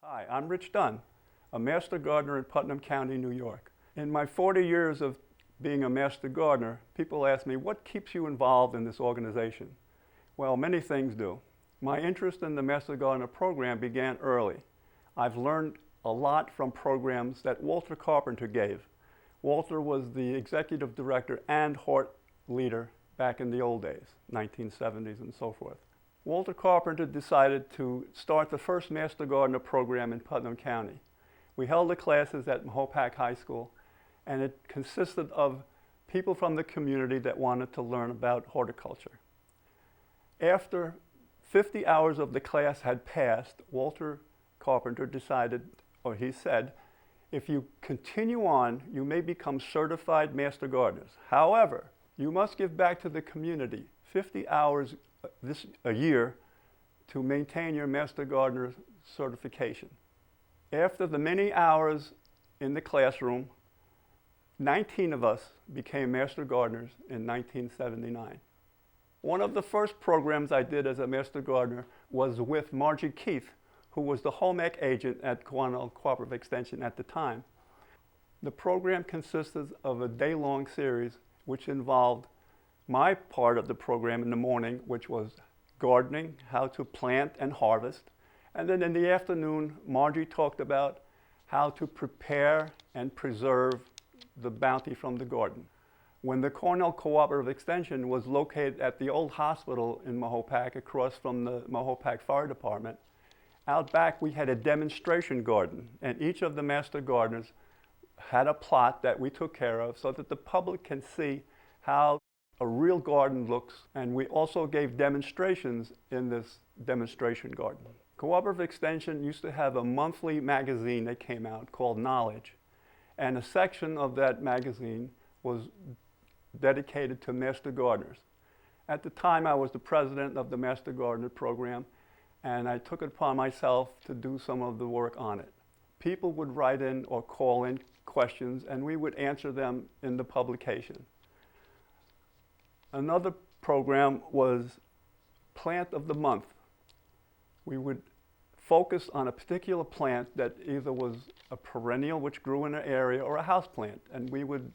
Hi, I'm Rich Dunne, a Master Gardener in Putnam County, New York. In my 40 years of being a Master Gardener, people ask me, what keeps you involved in this organization? Well, many things do. My interest in the Master Gardener program began early. I've learned a lot from programs that Walter Carpenter gave. Walter was the executive director and Hort leader back in the old days, 1970s and so forth. Walter Carpenter decided to start the first Master Gardener program in Putnam County. We held the classes at Mahopac High School, and it consisted of people from the community that wanted to learn about horticulture. After 50 hours of the class had passed, Walter Carpenter decided, or he said, if you continue on, you may become certified Master Gardeners. However, you must give back to the community 50 hours a year to maintain your Master Gardener certification. After the many hours in the classroom, 19 of us became Master Gardeners in 1979. One of the first programs I did as a Master Gardener was with Margie Keith, who was the home ec agent at Cornell Cooperative Extension at the time. The program consisted of a day-long series which involved my part of the program in the morning, which was gardening, how to plant and harvest. And then in the afternoon, Margie talked about how to prepare and preserve the bounty from the garden. When the Cornell Cooperative Extension was located at the old hospital in Mahopac, across from the Mahopac Fire Department, out back we had a demonstration garden, and each of the Master Gardeners had a plot that we took care of so that the public can see how a real garden looks, and we also gave demonstrations in this demonstration garden. Cooperative Extension used to have a monthly magazine that came out called Knowledge, and a section of that magazine was dedicated to Master Gardeners. At the time, I was the president of the Master Gardener program, and I took it upon myself to do some of the work on it. People would write in or call in questions, and we would answer them in the publication. Another program was Plant of the Month. We would focus on a particular plant that either was a perennial which grew in an area or a house plant, and we would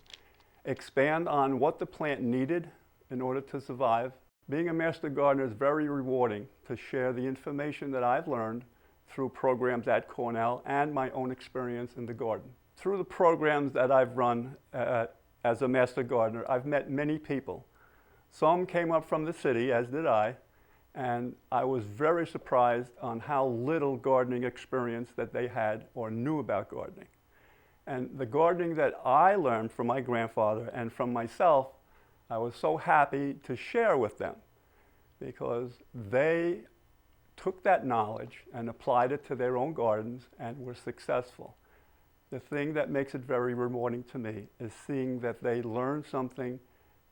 expand on what the plant needed in order to survive. Being a Master Gardener is very rewarding to share the information that I've learned through programs at Cornell and my own experience in the garden. Through the programs that I've run as a Master Gardener, I've met many people. Some came up from the city, as did I, and I was very surprised on how little gardening experience that they had or knew about gardening. And the gardening that I learned from my grandfather and from myself, I was so happy to share with them because they took that knowledge and applied it to their own gardens and were successful. The thing that makes it very rewarding to me is seeing that they learned something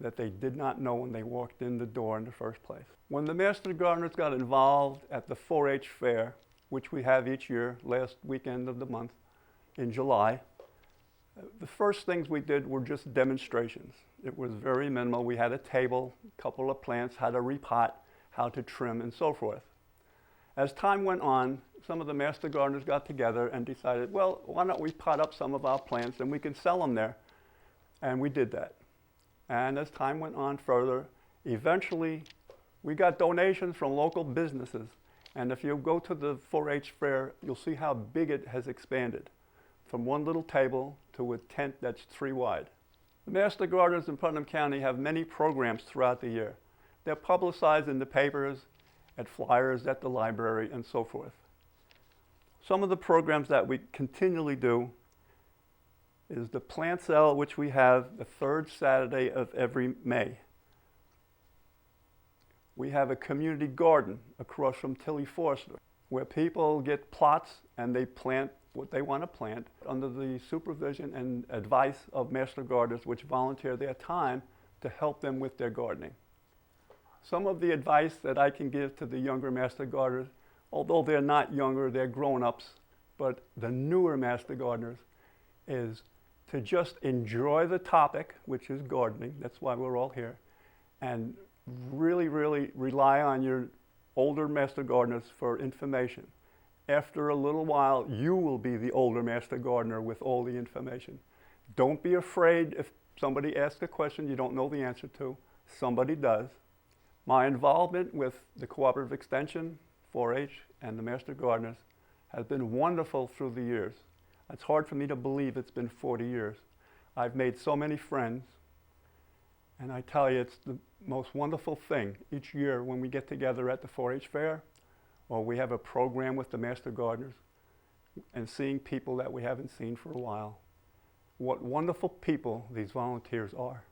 that they did not know when they walked in the door in the first place. When the Master Gardeners got involved at the 4-H fair, which we have each year, last weekend of the month in July, the first things we did were just demonstrations. It was very minimal. We had a table, a couple of plants, how to repot, how to trim, and so forth. As time went on, some of the Master Gardeners got together and decided, well, why don't we pot up some of our plants and we can sell them there. And we did that. And as time went on further, eventually we got donations from local businesses. And if you go to the 4-H fair, you'll see how big it has expanded, from one little table to a tent that's 3 wide. The Master Gardeners in Putnam County have many programs throughout the year. They're publicized in the papers, at flyers at the library, and so forth. Some of the programs that we continually do is the plant sale, which we have the 3rd Saturday of every May. We have a community garden across from Tilly Forster, where people get plots and they plant what they want to plant under the supervision and advice of Master Gardeners, which volunteer their time to help them with their gardening. Some of the advice that I can give to the younger Master Gardeners, although they're not younger, they're grown-ups, but the newer Master Gardeners, is to just enjoy the topic, which is gardening. That's why we're all here. And really, really rely on your older Master Gardeners for information. after a little while, you will be the older master gardener with all the information. Don't be afraid if somebody asks a question you don't know the answer to. Somebody does. My involvement with the Cooperative Extension, 4-H, and the Master Gardeners has been wonderful through the years. It's hard for me to believe it's been 40 years. I've made so many friends, and I tell you, it's the most wonderful thing each year when we get together at the 4-H fair, or we have a program with the Master Gardeners, and seeing people that we haven't seen for a while. What wonderful people these volunteers are.